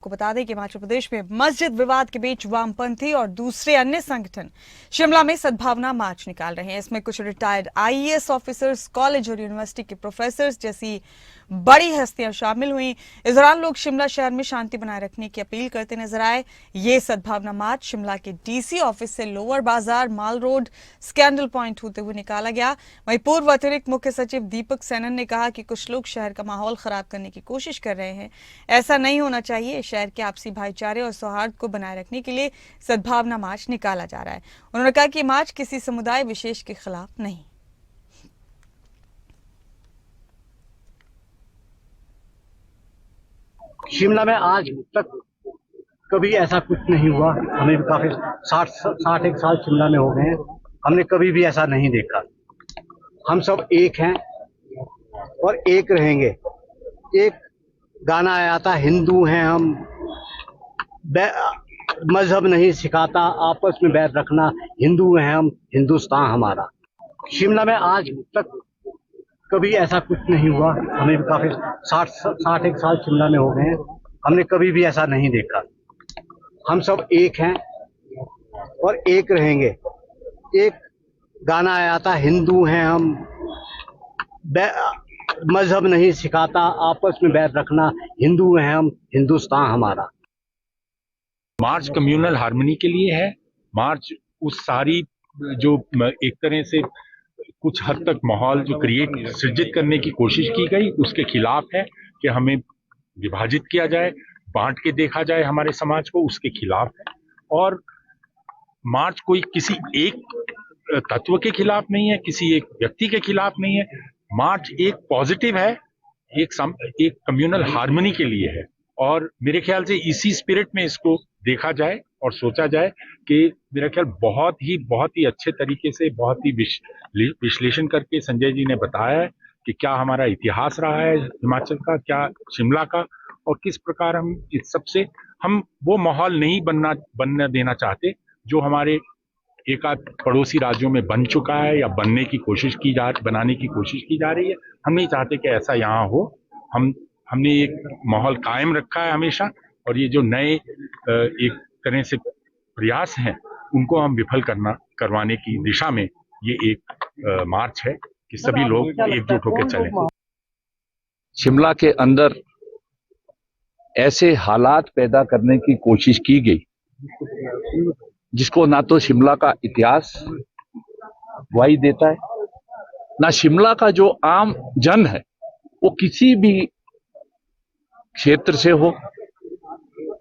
आपको बता दें कि हिमाचल प्रदेश में मस्जिद विवाद के बीच वामपंथी और दूसरे अन्य संगठन शिमला में सद्भावना मार्च निकाल रहे हैं। इसमें कुछ रिटायर्ड आईएएस ऑफिसर्स, कॉलेज और यूनिवर्सिटी के प्रोफेसर जैसी बड़ी हस्तियां शामिल हुई। इस दौरान लोग शिमला शहर में शांति बनाए रखने की अपील करते नजर आए। ये सद्भावना मार्च शिमला के डीसी ऑफिस से लोअर बाजार, माल रोड, स्कैंडल पॉइंट होते हुए निकाला गया। वहीं पूर्व अतिरिक्त मुख्य सचिव दीपक सेनन ने कहा कि कुछ लोग शहर का माहौल खराब करने की कोशिश कर रहे हैं। ऐसा नहीं होना चाहिए। शहर के आपसी भाईचारे और सौहार्द को बनाए रखने के लिए सद्भावना मार्च निकाला जा रहा है। उन्होंने कहा कि मार्च किसी समुदाय विशेष के खिलाफ नहीं। शिमला में आज तक कभी ऐसा कुछ नहीं हुआ। हमें भी काफी 60 एक साल शिमला में हो गए हैं। हमने कभी भी ऐसा नहीं देखा। हम सब एक हैं और एक रहेंगे। एक गाना आया था, हिंदू हैं हम, मजहब नहीं सिखाता आपस में बैर रखना, हिंदू हैं हम, हिंदुस्तान हमारा। शिमला में आज तक कभी ऐसा कुछ नहीं हुआ। हमें भी काफी 60 एक साल शिमला में हो गए हैं। हमने कभी भी ऐसा नहीं देखा। हम सब एक हैं और एक रहेंगे। एक गाना आया था, हिंदू हैं हम, मजहब नहीं सिखाता आपस में बैर रखना, हिंदू हैं हम, हिंदुस्तान हमारा। मार्च कम्युनल हार्मनी के लिए है। मार्च उस सारी जो एक तरह से कुछ हद तक माहौल जो सृजित करने की कोशिश की गई उसके खिलाफ है कि हमें विभाजित किया जाए, बांट के देखा जाए हमारे समाज को, उसके खिलाफ है। और मार्च कोई किसी एक तत्व के खिलाफ नहीं है, किसी एक व्यक्ति के खिलाफ नहीं है। मार्च एक पॉजिटिव है, एक कम्युनल हार्मनी के लिए है। और मेरे ख्याल से इसी स्पिरिट में इसको देखा जाए और सोचा जाए कि मेरा ख्याल बहुत ही अच्छे तरीके से, बहुत ही विश्लेषण करके संजय जी ने बताया है कि क्या हमारा इतिहास रहा है हिमाचल का, क्या शिमला का, और किस प्रकार हम इस सबसे हम वो माहौल नहीं बनना देना चाहते जो हमारे एक आध पड़ोसी राज्यों में बन चुका है या बनाने की कोशिश की जा रही है। हम नहीं चाहते कि ऐसा यहाँ हो। हमने एक माहौल कायम रखा है हमेशा, और ये जो नए एक तरह से प्रयास हैं उनको हम विफल करवाने की दिशा में ये एक मार्च है कि सभी लोग एकजुट होकर चलें। शिमला के अंदर ऐसे हालात पैदा करने की कोशिश की गई जिसको ना तो शिमला का इतिहास गवाही देता है, ना शिमला का जो आम जन है वो किसी भी क्षेत्र से हो,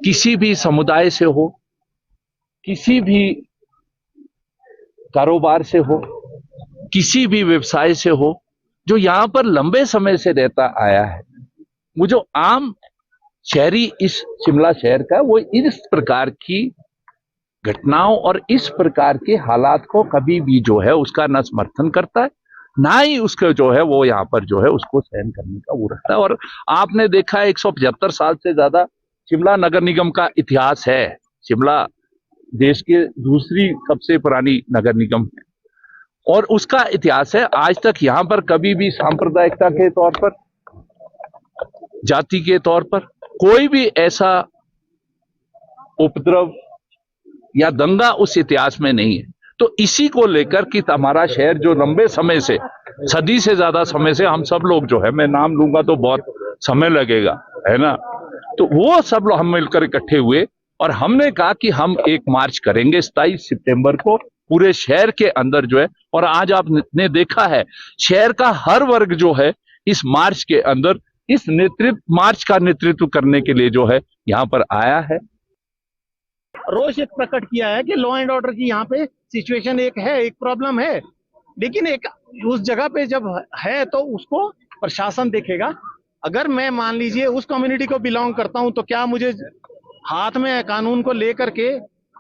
किसी भी समुदाय से हो, किसी भी कारोबार से हो, किसी भी व्यवसाय से हो, जो यहां पर लंबे समय से रहता आया है। वो जो आम शहरी इस शिमला शहर का, वो इस प्रकार की घटनाओं और इस प्रकार के हालात को कभी भी जो है उसका न समर्थन करता है, ना ही उसका जो है वो यहाँ पर जो है उसको सहन करने का वो रहता है। और आपने देखा है 175 साल से ज्यादा शिमला नगर निगम का इतिहास है। शिमला देश के दूसरी सबसे पुरानी नगर निगम है और उसका इतिहास है। आज तक यहाँ पर कभी भी सांप्रदायिकता के तौर पर, जाति के तौर पर कोई भी ऐसा उपद्रव या दंगा उस इतिहास में नहीं है। तो इसी को लेकर कि हमारा शहर जो लंबे समय से, सदी से ज्यादा समय से हम सब लोग जो है, मैं नाम लूंगा तो बहुत समय लगेगा, है ना, तो वो सब लोग हम मिलकर इकट्ठे हुए और हमने कहा कि हम एक मार्च करेंगे 27 सितंबर को पूरे शहर के अंदर जो है। और आज आपने देखा है शहर का हर वर्ग जो है इस मार्च के अंदर इस मार्च का नेतृत्व करने के लिए जो है यहाँ पर आया है। रोष एक प्रकट किया है कि लॉ एंड ऑर्डर की यहाँ पे सिचुएशन एक है, एक प्रॉब्लम है, लेकिन एक उस जगह पे जब है तो उसको प्रशासन देखेगा। अगर मैं मान लीजिए उस कम्युनिटी को बिलोंग करता हूं तो क्या मुझे हाथ में कानून को लेकर के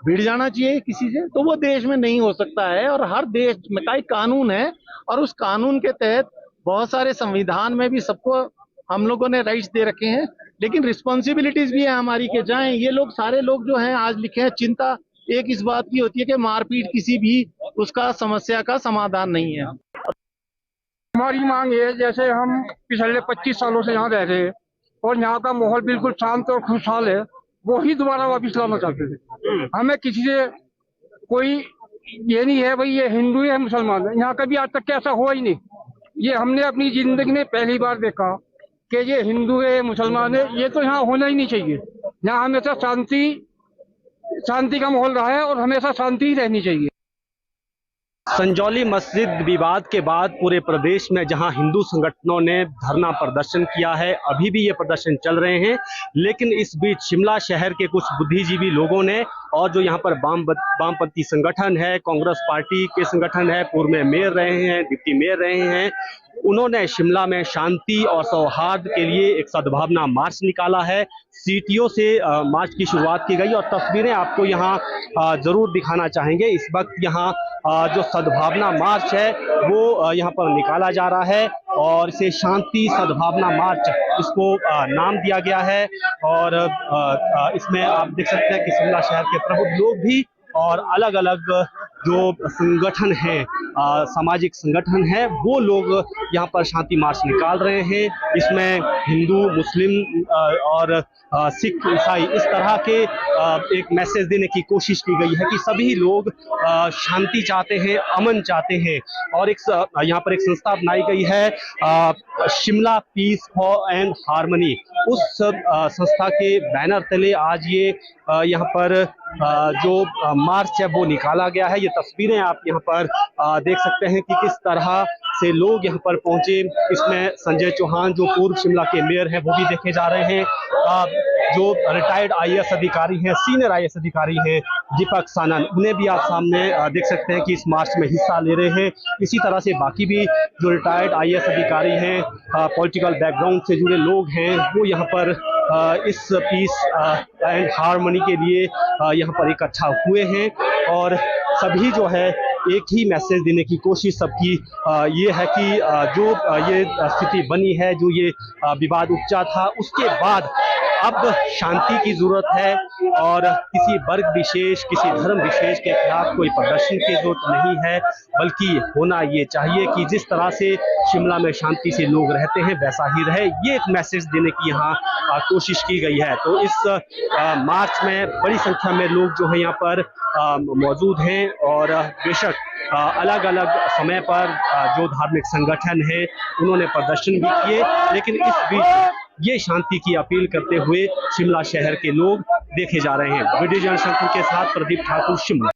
भिड़ जाना चाहिए किसी से? तो वो देश में नहीं हो सकता है। और हर देश में का एक कानून है और उस कानून के तहत बहुत सारे संविधान में भी सबको हम लोगों ने राइट्स दे रखे हैं, लेकिन रिस्पॉन्सिबिलिटीज भी है हमारी के जाएं ये लोग सारे लोग जो हैं आज लिखे हैं। चिंता एक इस बात की होती है कि मारपीट किसी भी उसका समस्या का समाधान नहीं है। हमारी मांग है, जैसे हम पिछले 25 सालों से यहाँ रह रहे हैं और यहाँ का माहौल बिल्कुल शांत और खुशहाल है, वो ही दोबारा वापिस लाना चाहते थे। हमें किसी से कोई ये नहीं है भाई ये हिंदू है मुसलमान है, यहाँ कभी आज तक के ऐसा हुआ ही नहीं। ये हमने अपनी जिंदगी में पहली बार देखा कि ये हिंदू है मुसलमान है, ये तो यहाँ होना ही नहीं चाहिए। यहाँ हमेशा शांति का माहौल रहा है और हमेशा शांति ही रहनी चाहिए। संजौली मस्जिद विवाद के बाद पूरे प्रदेश में जहां हिंदू संगठनों ने धरना प्रदर्शन किया है, अभी भी ये प्रदर्शन चल रहे हैं, लेकिन इस बीच शिमला शहर के कुछ बुद्धिजीवी लोगों ने और जो यहाँ पर वामपंथी संगठन है, कांग्रेस पार्टी के संगठन है, पूर्व में मेयर रहे हैं, डिप्टी मेयर रहे हैं, उन्होंने शिमला में शांति और सौहार्द के लिए एक सद्भावना मार्च निकाला है। सीटीओ से मार्च की शुरुआत की गई और तस्वीरें आपको यहाँ जरूर दिखाना चाहेंगे। इस वक्त यहाँ जो सद्भावना मार्च है वो यहाँ पर निकाला जा रहा है और इसे शांति सद्भावना मार्च इसको नाम दिया गया है। और इसमें आप देख सकते हैं कि शिमला शहर के प्रबुद्ध लोग भी और अलग अलग जो संगठन हैं, सामाजिक संगठन है, वो लोग यहाँ पर शांति मार्च निकाल रहे हैं। इसमें हिंदू, मुस्लिम और सिख, ईसाई इस तरह के एक मैसेज देने की कोशिश की गई है कि सभी लोग शांति चाहते हैं, अमन चाहते हैं। और एक यहाँ पर एक संस्था बनाई गई है Shimla peace for and harmony. उस संस्था के बैनर तले आज ये यहाँ पर जो मार्च है वो निकाला गया है। ये तस्वीरें आप यहाँ पर देख सकते हैं कि किस तरह से लोग यहाँ पर पहुंचे। इसमें संजय चौहान जो पूर्व शिमला के मेयर हैं वो भी देखे जा रहे हैं। जो रिटायर्ड आईएएस अधिकारी हैं, सीनियर आईएएस अधिकारी हैं दीपक सानन, उन्हें भी आप सामने देख सकते हैं कि इस मार्च में हिस्सा ले रहे हैं। इसी तरह से बाकी भी जो रिटायर्ड आईएएस अधिकारी हैं, पॉलिटिकल बैकग्राउंड से जुड़े लोग हैं, वो यहाँ पर इस पीस एंड हार्मनी के लिए यहाँ पर इकट्ठा हुए हैं। और सभी जो है एक ही मैसेज देने की कोशिश सबकी ये है कि जो ये स्थिति बनी है, जो ये विवाद उपजा था, उसके बाद अब शांति की जरूरत है और किसी वर्ग विशेष, किसी धर्म विशेष के खिलाफ कोई प्रदर्शन की जरूरत नहीं है, बल्कि होना ये चाहिए कि जिस तरह से शिमला में शांति से लोग रहते हैं वैसा ही रहे। ये एक मैसेज देने की यहाँ कोशिश की गई है। तो इस मार्च में बड़ी संख्या में लोग जो है यहाँ पर मौजूद हैं और बेशक अलग अलग समय पर जो धार्मिक संगठन है उन्होंने प्रदर्शन भी किए, लेकिन इस बीच ये शांति की अपील करते हुए शिमला शहर के लोग देखे जा रहे हैं। वीडियो जर्नलिस्ट शंकर के साथ प्रदीप ठाकुर, शिमला।